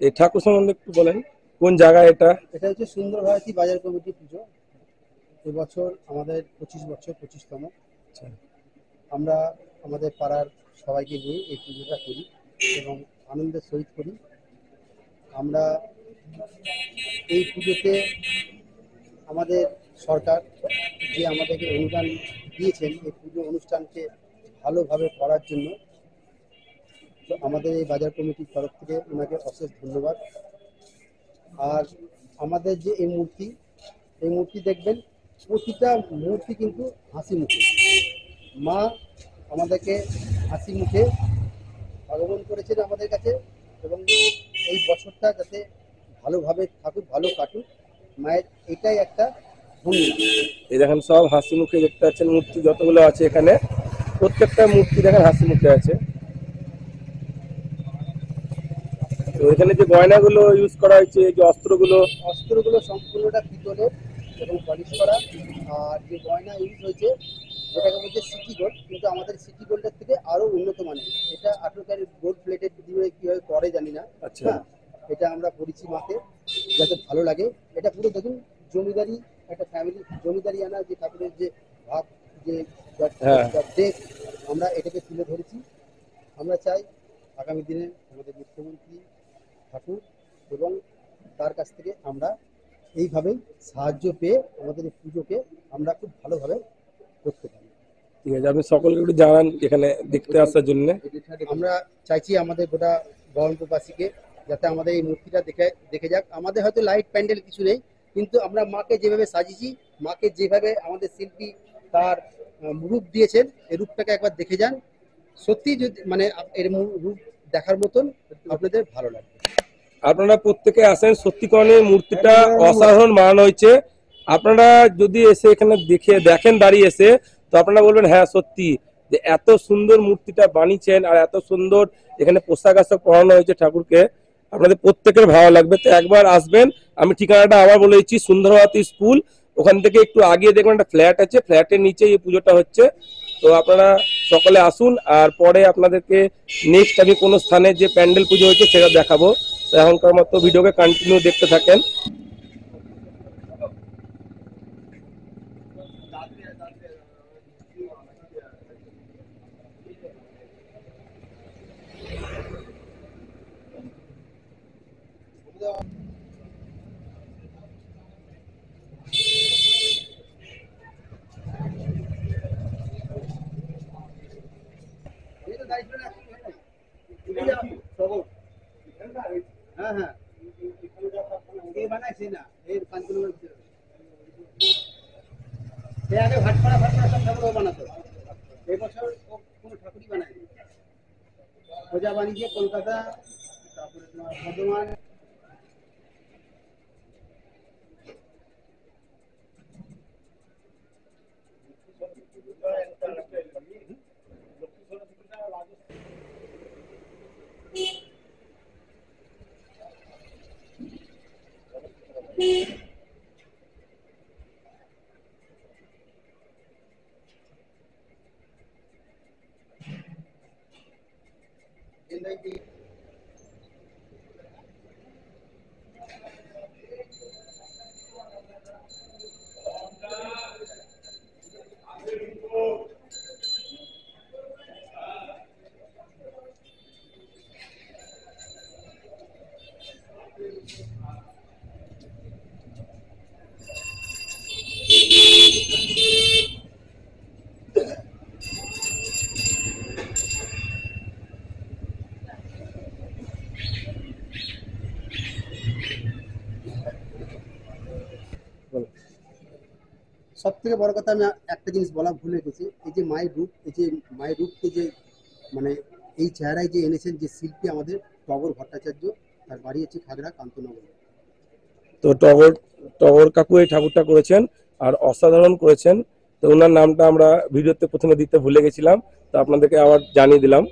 এই ঠাকুর সম্বন্ধে একটু বলেন, কোন জায়গায় এটা? এটা হচ্ছে সুন্দর ভারতী বাজার কমিটি পুজো। এবছর আমাদের 25 বছর, 25তম। আচ্ছা। আমরা আমাদের পাড়ার সবাইকে নিয়ে এই পুজোটা করি এবং আনন্দের সহিত করি। আমরা এই পুজোতে আমাদের সরকার যে আমাদেরকে অনুদান দিয়েছেন এই পুজো অনুষ্ঠানকে ভালোভাবে করার জন্য, তো আমাদের এই বাজার কমিটির তরফ থেকে ওনাকে অশেষ ধন্যবাদ। আর আমাদের যে এই মূর্তি দেখবেন, প্রতিটা মূর্তি কিন্তু হাসি মুখে। মা আমাদেরকে হাসি মুখে আগমন করেছেন আমাদের কাছে, এবং এই বছরটা যাতে ভালোভাবে থাকুক, ভালো কাটুক, মায়ের এটাই একটা ধন্যবাদ। এই দেখেন সব হাসি মুখে দেখতে পাচ্ছেন, মূর্তি যতগুলো আছে এখানে প্রত্যেকটা মূর্তি দেখেন হাসি মুখে আছে। তো এখানে যে গয়নাগুলো ইউজ করা হয়েছে, যে অস্ত্রগুলো সম্পূর্ণটা পিতলের এবং পলিশ করা। আর যে গয়না ইউজ হয়েছে যেটাকে বলছে সিটি গোল্ড, কিন্তু আমাদের সিটি গোল্ডের থেকে আরো উন্নত মানের। এটা 18 ক্যারেট গোল্ড প্লেটেড দিয়ে কিভাবে করে জানি না। আচ্ছা। হ্যাঁ, এটা আমরা করেছি মাকে যাতে ভালো লাগে। এটা পুরো দেখুন জমিদারি, একটা ফ্যামিলি জমিদারি আনা যে ঠাকুরের যে ভাব, যে হ্যাঁ। দেখ, আমরা এটাকে তুলে ধরেছি। আমরা চাই আগামী দিনে আমাদের মুখ্যমন্ত্রী ঠাকুর এবং তার কাছ থেকে আমরা এইভাবেই সাহায্য পেয়ে আমাদের এই পুজোকে আমরা খুব ভালোভাবে করতে পারি। ঠিক আছে, আপনি সকলকে একটু জানান এখানে দেখতে আসার জন্য। আমরা চাইছি আমাদের গোটা বহরমপুরবাসীকে যাতে আমাদের এই মূর্তিটা দেখে যাক। আমাদের হয়তো লাইট প্যান্ডেল কিছু নেই, কিন্তু আমরা মাকে যেভাবে সাজিয়েছি, মাকে যেভাবে আমাদের শিল্পী তার রূপ দিয়েছেন, এই রূপটাকে একবার দেখে যান। সত্যি যদি মানে এর রূপ দেখার মতন আপনাদের ভালো লাগবে। আপনারা প্রত্যেকে আসেন, সত্যিকরণের মূর্তিটা অসাধারণ বানানো হয়েছে। আপনারা যদি এসে এখানে দেখেন দাঁড়িয়ে এসে, তো আপনারা বলবেন হ্যাঁ সত্যি যে এত সুন্দর মূর্তিটা বানিয়েছেন, আর এত সুন্দর এখানে পোশাক আশাক পরানো হয়েছে ঠাকুরকে, আপনাদের প্রত্যেকের ভালো লাগবে। তো একবার আসবেন, আমি ঠিকানাটা আবার বলে দিচ্ছি, সুন্দরভারতী স্কুল, ওখান থেকে একটু আগিয়ে দেখবেন একটা ফ্ল্যাট আছে, ফ্ল্যাটের নিচে এই পুজোটা হচ্ছে। তো আপনারা সকলে আসুন, আর পরে আপনাদেরকে নেক্সট আমি কোনো স্থানে যে প্যান্ডেল পুজো হয়েছে সেটা দেখাবো। তো এখনকার মতো ভিডিওকে কন্টিনিউ দেখতে থাকেন। হ্যাঁ হ্যাঁ, কে বানাইছে না এর 5 কিলোমিটার ভিতরে। এর আগে ভাটপাড়া সব ঠাকুর বানাতো, এই বছর ও কোনো ঠাকুরই বানায়নি। খোঁজা বানিয়েছে কলকাতা, তারপরে তোমার বর্ধমান। সব থেকে বড় কথা আমি একটা জিনিস বলা ভুলে গেছি, এই যে মায়ের রূপ, এই যে মায়ের রূপকে যে মানে এই চেহারায় যে এনেছেন যে শিল্পী আমাদের টগর ভট্টাচার্য, তার বাড়ি হচ্ছে খাগড়া কান্তনগর। তো টগর টগর কাকু এই ঠাকুরটা করেছেন, আর অসাধারণ করেছেন। তো ওনার নামটা আমরা ভিডিওতে প্রথমে দিতে ভুলে গেছিলাম, তো আপনাদেরকে আবার জানিয়ে দিলাম।